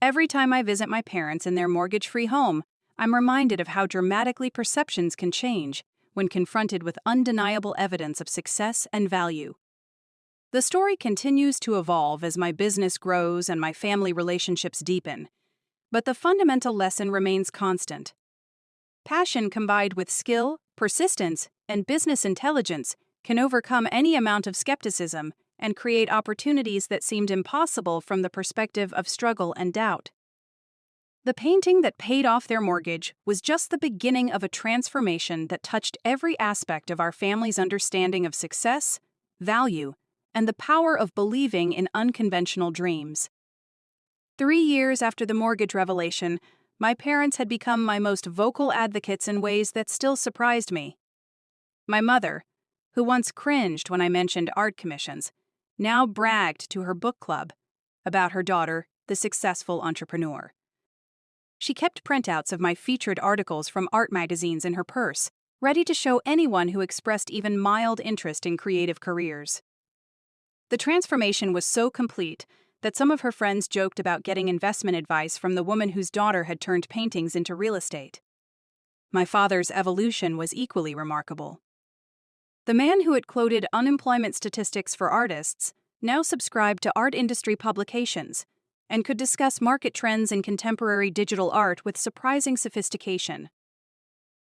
S1: Every time I visit my parents in their mortgage-free home, I'm reminded of how dramatically perceptions can change when confronted with undeniable evidence of success and value. The story continues to evolve as my business grows and my family relationships deepen, but the fundamental lesson remains constant. Passion combined with skill, persistence, and business intelligence can overcome any amount of skepticism and create opportunities that seemed impossible from the perspective of struggle and doubt. The painting that paid off their mortgage was just the beginning of a transformation that touched every aspect of our family's understanding of success, value, and the power of believing in unconventional dreams. 3 years after the mortgage revelation, my parents had become my most vocal advocates in ways that still surprised me. My mother, who once cringed when I mentioned art commissions, now bragged to her book club about her daughter, the successful entrepreneur. She kept printouts of my featured articles from art magazines in her purse, ready to show anyone who expressed even mild interest in creative careers. The transformation was so complete that some of her friends joked about getting investment advice from the woman whose daughter had turned paintings into real estate. My father's evolution was equally remarkable. The man who had quoted unemployment statistics for artists now subscribed to art industry publications and could discuss market trends in contemporary digital art with surprising sophistication.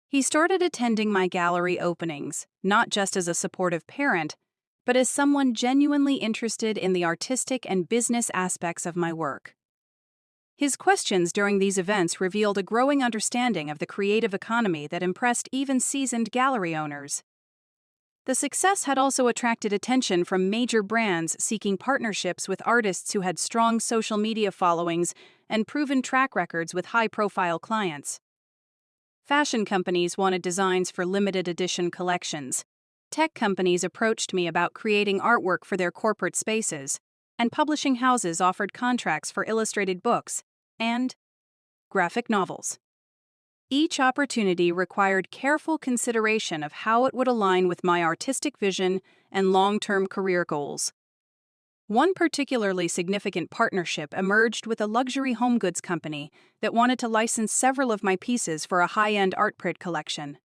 S1: He started attending my gallery openings, not just as a supportive parent, but as someone genuinely interested in the artistic and business aspects of my work. His questions during these events revealed a growing understanding of the creative economy that impressed even seasoned gallery owners. The success had also attracted attention from major brands seeking partnerships with artists who had strong social media followings and proven track records with high-profile clients. Fashion companies wanted designs for limited edition collections. Tech companies approached me about creating artwork for their corporate spaces, and publishing houses offered contracts for illustrated books and graphic novels. Each opportunity required careful consideration of how it would align with my artistic vision and long-term career goals. One particularly significant partnership emerged with a luxury home goods company that wanted to license several of my pieces for a high-end art print collection.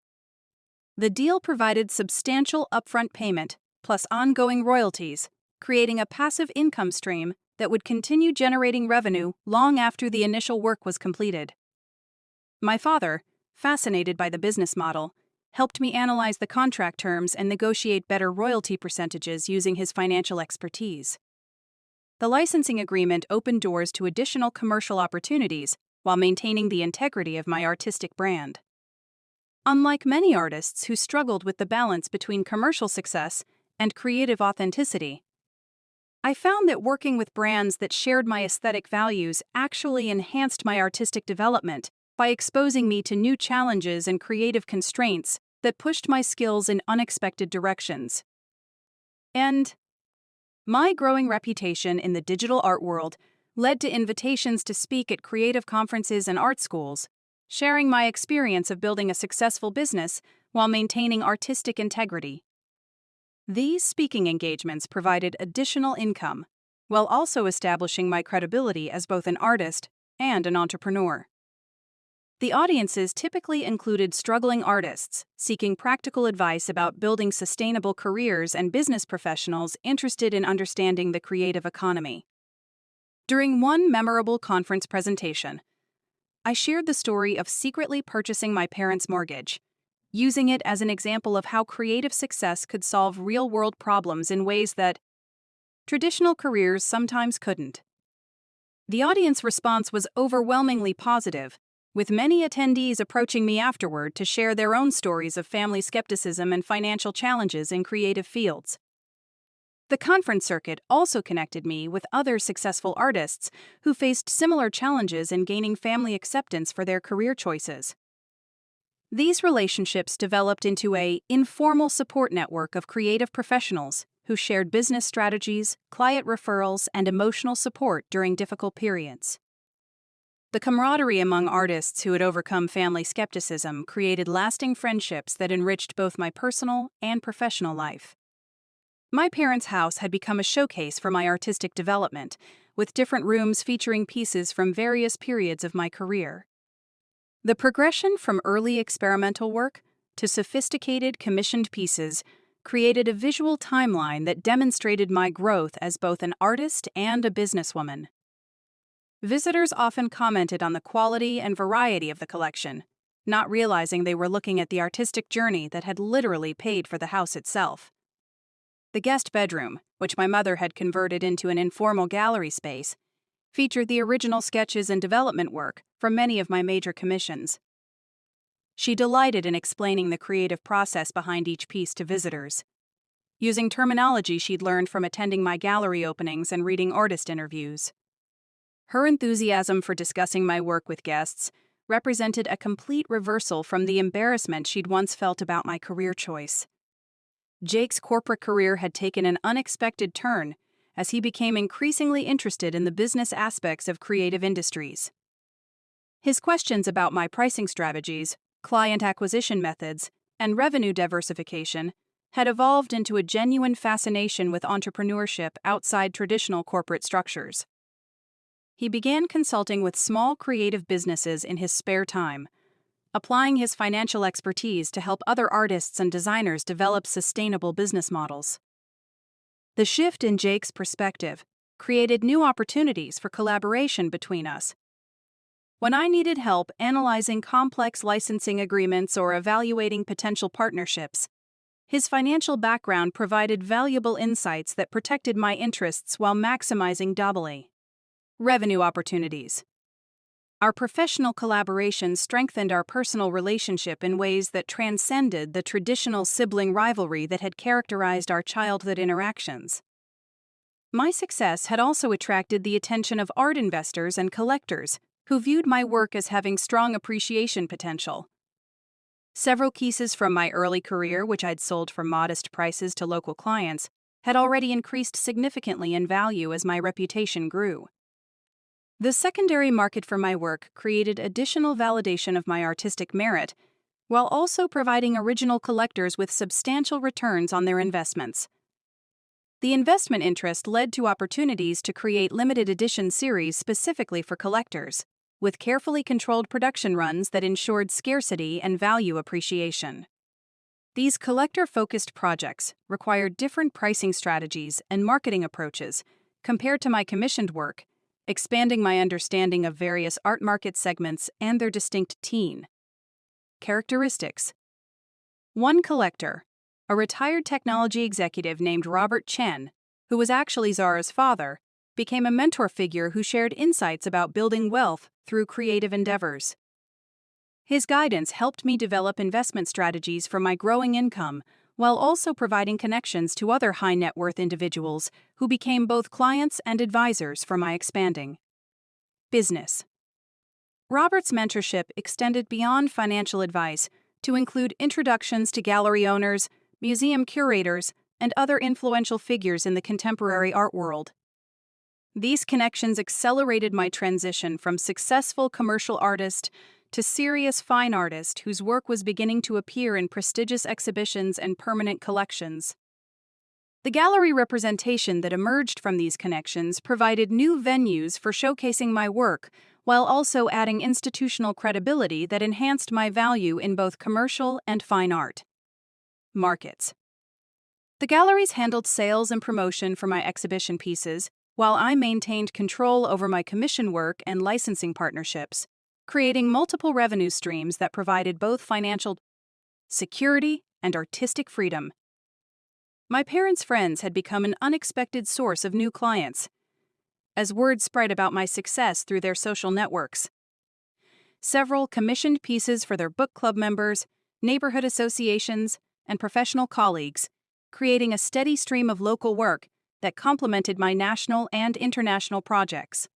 S1: The deal provided substantial upfront payment, plus ongoing royalties, creating a passive income stream that would continue generating revenue long after the initial work was completed. My father, fascinated by the business model, helped me analyze the contract terms and negotiate better royalty percentages using his financial expertise. The licensing agreement opened doors to additional commercial opportunities while maintaining the integrity of my artistic brand. Unlike many artists who struggled with the balance between commercial success and creative authenticity, I found that working with brands that shared my aesthetic values actually enhanced my artistic development by exposing me to new challenges and creative constraints that pushed my skills in unexpected directions. And my growing reputation in the digital art world led to invitations to speak at creative conferences and art schools, sharing my experience of building a successful business while maintaining artistic integrity. These speaking engagements provided additional income, while also establishing my credibility as both an artist and an entrepreneur. The audiences typically included struggling artists seeking practical advice about building sustainable careers and business professionals interested in understanding the creative economy. During one memorable conference presentation, I shared the story of secretly purchasing my parents' mortgage, using it as an example of how creative success could solve real-world problems in ways that traditional careers sometimes couldn't. The audience response was overwhelmingly positive, with many attendees approaching me afterward to share their own stories of family skepticism and financial challenges in creative fields. The conference circuit also connected me with other successful artists who faced similar challenges in gaining family acceptance for their career choices. These relationships developed into an informal support network of creative professionals who shared business strategies, client referrals, and emotional support during difficult periods. The camaraderie among artists who had overcome family skepticism created lasting friendships that enriched both my personal and professional life. My parents' house had become a showcase for my artistic development, with different rooms featuring pieces from various periods of my career. The progression from early experimental work to sophisticated commissioned pieces created a visual timeline that demonstrated my growth as both an artist and a businesswoman. Visitors often commented on the quality and variety of the collection, not realizing they were looking at the artistic journey that had literally paid for the house itself. The guest bedroom, which my mother had converted into an informal gallery space, featured the original sketches and development work from many of my major commissions. She delighted in explaining the creative process behind each piece to visitors, using terminology she'd learned from attending my gallery openings and reading artist interviews. Her enthusiasm for discussing my work with guests represented a complete reversal from the embarrassment she'd once felt about my career choice. Jake's corporate career had taken an unexpected turn as he became increasingly interested in the business aspects of creative industries. His questions about my pricing strategies, client acquisition methods, and revenue diversification had evolved into a genuine fascination with entrepreneurship outside traditional corporate structures. He began consulting with small creative businesses in his spare time, applying his financial expertise to help other artists and designers develop sustainable business models. The shift in Jake's perspective created new opportunities for collaboration between us. When I needed help analyzing complex licensing agreements or evaluating potential partnerships, his financial background provided valuable insights that protected my interests while maximizing revenue opportunities. Our professional collaboration strengthened our personal relationship in ways that transcended the traditional sibling rivalry that had characterized our childhood interactions. My success had also attracted the attention of art investors and collectors who viewed my work as having strong appreciation potential. Several pieces from my early career, which I'd sold for modest prices to local clients, had already increased significantly in value as my reputation grew. The secondary market for my work created additional validation of my artistic merit, while also providing original collectors with substantial returns on their investments. The investment interest led to opportunities to create limited edition series specifically for collectors, with carefully controlled production runs that ensured scarcity and value appreciation. These collector-focused projects required different pricing strategies and marketing approaches compared to my commissioned work, expanding my understanding of various art market segments and their distinct characteristics. One collector, a retired technology executive named Robert Chen, who was actually Zara's father, became a mentor figure who shared insights about building wealth through creative endeavors. His guidance helped me develop investment strategies for my growing income, while also providing connections to other high-net-worth individuals who became both clients and advisors for my expanding business. Robert's mentorship extended beyond financial advice to include introductions to gallery owners, museum curators, and other influential figures in the contemporary art world. These connections accelerated my transition from successful commercial artist to serious fine artist whose work was beginning to appear in prestigious exhibitions and permanent collections. The gallery representation that emerged from these connections provided new venues for showcasing my work, while also adding institutional credibility that enhanced my value in both commercial and fine art markets. The galleries handled sales and promotion for my exhibition pieces, while I maintained control over my commission work and licensing partnerships, creating multiple revenue streams that provided both financial security and artistic freedom. My parents' friends had become an unexpected source of new clients, as word spread about my success through their social networks. Several commissioned pieces for their book club members, neighborhood associations, and professional colleagues, creating a steady stream of local work that complemented my national and international projects.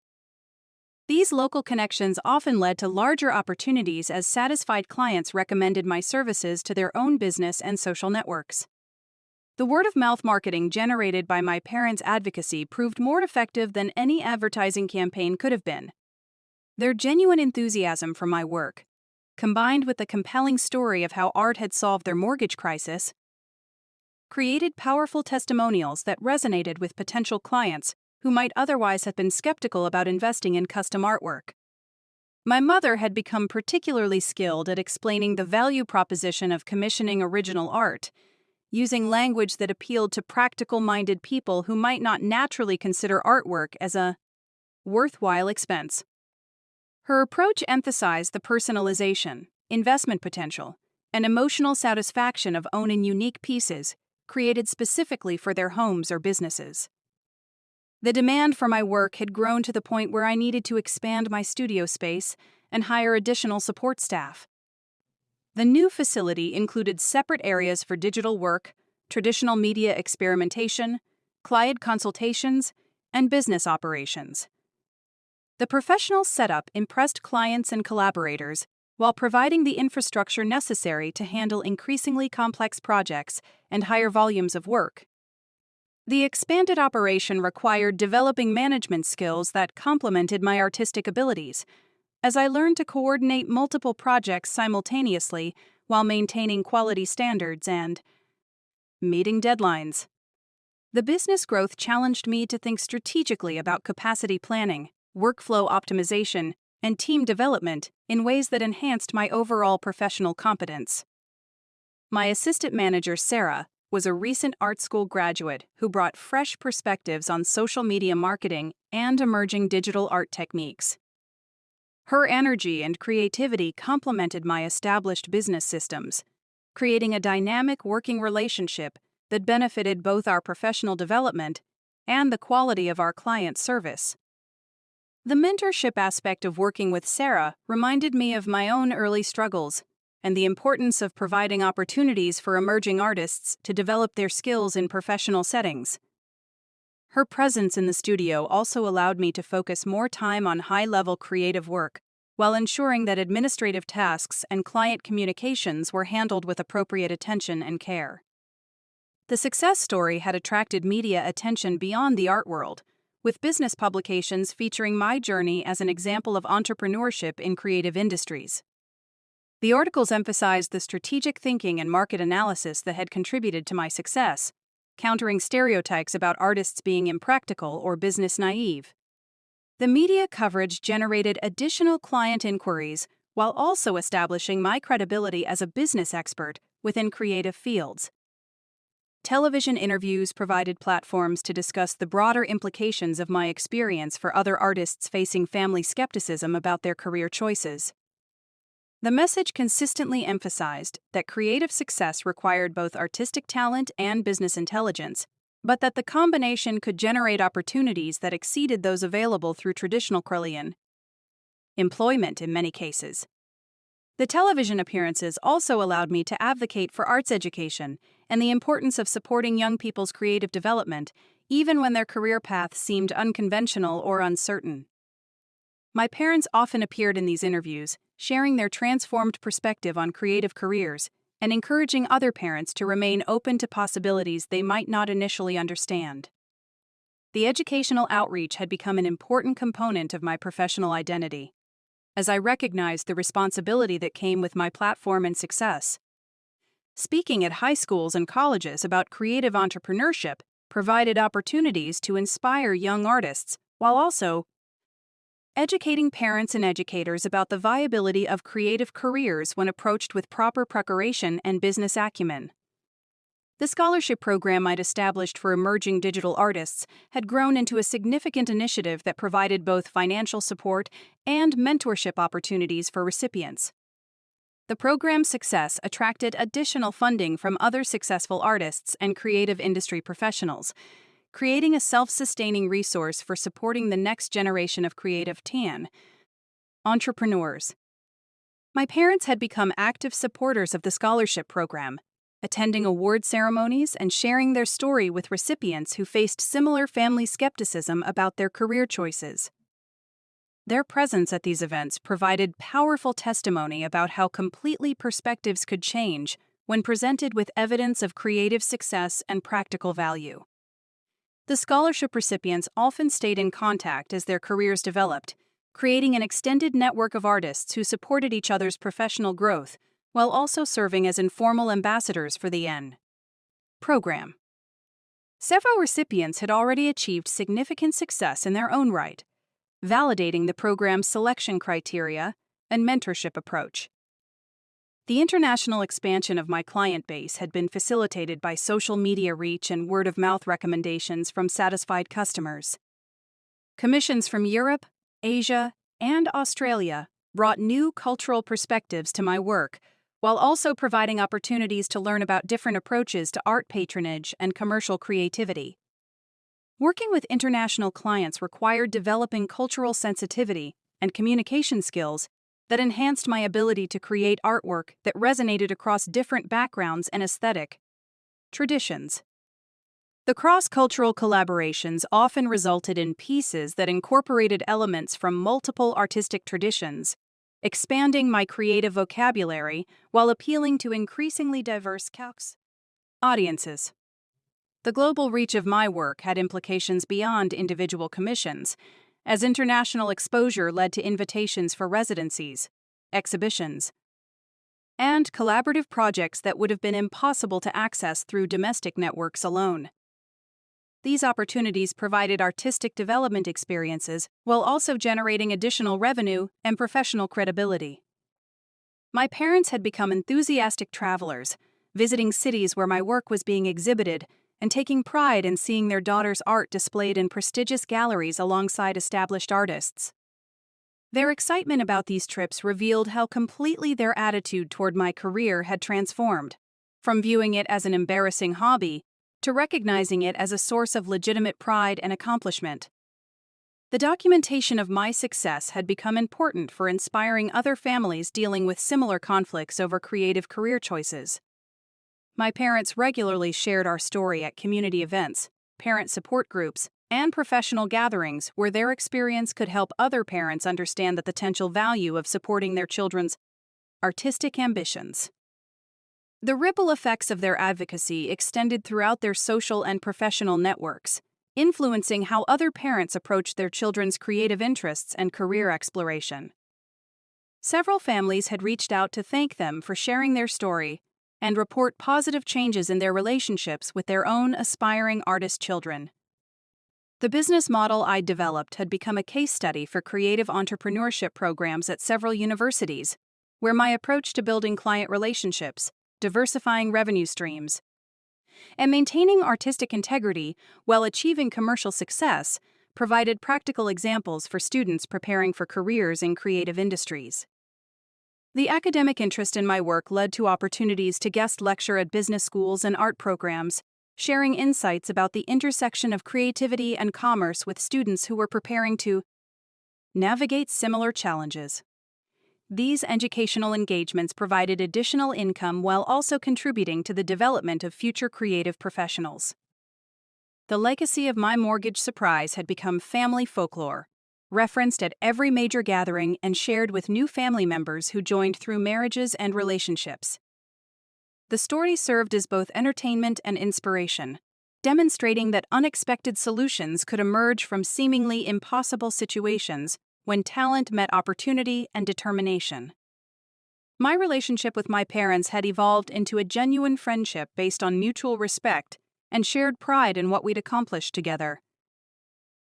S1: These local connections often led to larger opportunities as satisfied clients recommended my services to their own business and social networks. The word-of-mouth marketing generated by my parents' advocacy proved more effective than any advertising campaign could have been. Their genuine enthusiasm for my work, combined with the compelling story of how art had solved their mortgage crisis, created powerful testimonials that resonated with potential clients who might otherwise have been skeptical about investing in custom artwork. My mother had become particularly skilled at explaining the value proposition of commissioning original art, using language that appealed to practical-minded people who might not naturally consider artwork as a worthwhile expense. Her approach emphasized the personalization, investment potential, and emotional satisfaction of owning unique pieces created specifically for their homes or businesses. The demand for my work had grown to the point where I needed to expand my studio space and hire additional support staff. The new facility included separate areas for digital work, traditional media experimentation, client consultations, and business operations. The professional setup impressed clients and collaborators while providing the infrastructure necessary to handle increasingly complex projects and higher volumes of work. The expanded operation required developing management skills that complemented my artistic abilities, as I learned to coordinate multiple projects simultaneously while maintaining quality standards and meeting deadlines. The business growth challenged me to think strategically about capacity planning, workflow optimization, and team development in ways that enhanced my overall professional competence. My assistant manager, Sarah, was a recent art school graduate who brought fresh perspectives on social media marketing and emerging digital art techniques. Her energy and creativity complemented my established business systems, creating a dynamic working relationship that benefited both our professional development and the quality of our client service. The mentorship aspect of working with Sarah reminded me of my own early struggles and the importance of providing opportunities for emerging artists to develop their skills in professional settings. Her presence in the studio also allowed me to focus more time on high-level creative work, while ensuring that administrative tasks and client communications were handled with appropriate attention and care. The success story had attracted media attention beyond the art world, with business publications featuring my journey as an example of entrepreneurship in creative industries. The articles emphasized the strategic thinking and market analysis that had contributed to my success, countering stereotypes about artists being impractical or business naive. The media coverage generated additional client inquiries while also establishing my credibility as a business expert within creative fields. Television interviews provided platforms to discuss the broader implications of my experience for other artists facing family skepticism about their career choices. The message consistently emphasized that creative success required both artistic talent and business intelligence, but that the combination could generate opportunities that exceeded those available through traditional career employment in many cases. The television appearances also allowed me to advocate for arts education and the importance of supporting young people's creative development, even when their career paths seemed unconventional or uncertain. My parents often appeared in these interviews, sharing their transformed perspective on creative careers and encouraging other parents to remain open to possibilities they might not initially understand. The educational outreach had become an important component of my professional identity, as I recognized the responsibility that came with my platform and success. Speaking at high schools and colleges about creative entrepreneurship provided opportunities to inspire young artists while also educating parents and educators about the viability of creative careers when approached with proper preparation and business acumen. The scholarship program I'd established for emerging digital artists had grown into a significant initiative that provided both financial support and mentorship opportunities for recipients. The program's success attracted additional funding from other successful artists and creative industry professionals, creating a self-sustaining resource for supporting the next generation of creative entrepreneurs. My parents had become active supporters of the scholarship program, attending award ceremonies and sharing their story with recipients who faced similar family skepticism about their career choices. Their presence at these events provided powerful testimony about how completely perspectives could change when presented with evidence of creative success and practical value. The scholarship recipients often stayed in contact as their careers developed, creating an extended network of artists who supported each other's professional growth while also serving as informal ambassadors for the program. Several recipients had already achieved significant success in their own right, validating the program's selection criteria and mentorship approach. The international expansion of my client base had been facilitated by social media reach and word-of-mouth recommendations from satisfied customers. Commissions from Europe, Asia, and Australia brought new cultural perspectives to my work, while also providing opportunities to learn about different approaches to art patronage and commercial creativity. Working with international clients required developing cultural sensitivity and communication skills that enhanced my ability to create artwork that resonated across different backgrounds and aesthetic traditions. The cross-cultural collaborations often resulted in pieces that incorporated elements from multiple artistic traditions, expanding my creative vocabulary while appealing to increasingly diverse audiences. The global reach of my work had implications beyond individual commissions, as international exposure led to invitations for residencies, exhibitions, and collaborative projects that would have been impossible to access through domestic networks alone. These opportunities provided artistic development experiences while also generating additional revenue and professional credibility. My parents had become enthusiastic travelers, visiting cities where my work was being exhibited and taking pride in seeing their daughter's art displayed in prestigious galleries alongside established artists. Their excitement about these trips revealed how completely their attitude toward my career had transformed, from viewing it as an embarrassing hobby to recognizing it as a source of legitimate pride and accomplishment. The documentation of my success had become important for inspiring other families dealing with similar conflicts over creative career choices. My parents regularly shared our story at community events, parent support groups, and professional gatherings where their experience could help other parents understand the potential value of supporting their children's artistic ambitions. The ripple effects of their advocacy extended throughout their social and professional networks, influencing how other parents approach their children's creative interests and career exploration. Several families had reached out to thank them for sharing their story and report positive changes in their relationships with their own aspiring artist children. The business model I'd developed had become a case study for creative entrepreneurship programs at several universities, where my approach to building client relationships, diversifying revenue streams, and maintaining artistic integrity while achieving commercial success provided practical examples for students preparing for careers in creative industries. The academic interest in my work led to opportunities to guest lecture at business schools and art programs, sharing insights about the intersection of creativity and commerce with students who were preparing to navigate similar challenges. These educational engagements provided additional income while also contributing to the development of future creative professionals. The legacy of my mortgage surprise had become family folklore, referenced at every major gathering and shared with new family members who joined through marriages and relationships. The story served as both entertainment and inspiration, demonstrating that unexpected solutions could emerge from seemingly impossible situations when talent met opportunity and determination. My relationship with my parents had evolved into a genuine friendship based on mutual respect and shared pride in what we'd accomplished together.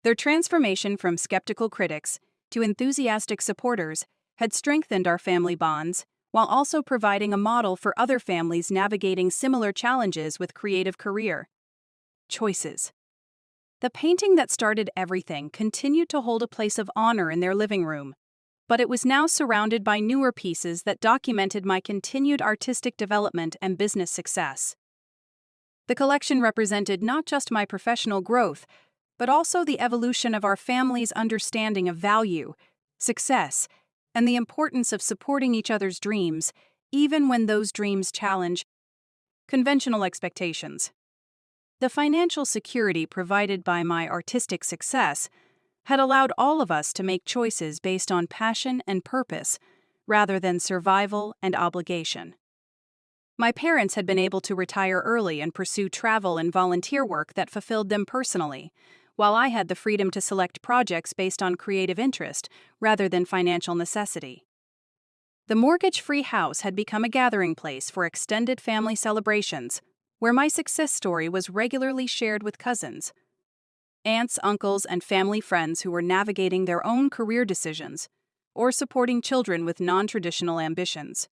S1: Their transformation from skeptical critics to enthusiastic supporters had strengthened our family bonds, while also providing a model for other families navigating similar challenges with creative career choices. The painting that started everything continued to hold a place of honor in their living room, but it was now surrounded by newer pieces that documented my continued artistic development and business success. The collection represented not just my professional growth, but also the evolution of our family's understanding of value, success, and the importance of supporting each other's dreams, even when those dreams challenge conventional expectations. The financial security provided by my artistic success had allowed all of us to make choices based on passion and purpose, rather than survival and obligation. My parents had been able to retire early and pursue travel and volunteer work that fulfilled them personally, while I had the freedom to select projects based on creative interest rather than financial necessity. The mortgage-free house had become a gathering place for extended family celebrations, where my success story was regularly shared with cousins, aunts, uncles, and family friends who were navigating their own career decisions or supporting children with non-traditional ambitions.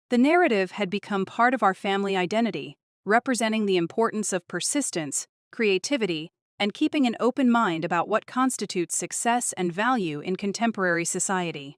S1: The narrative had become part of our family identity, representing the importance of persistence, creativity, and keeping an open mind about what constitutes success and value in contemporary society.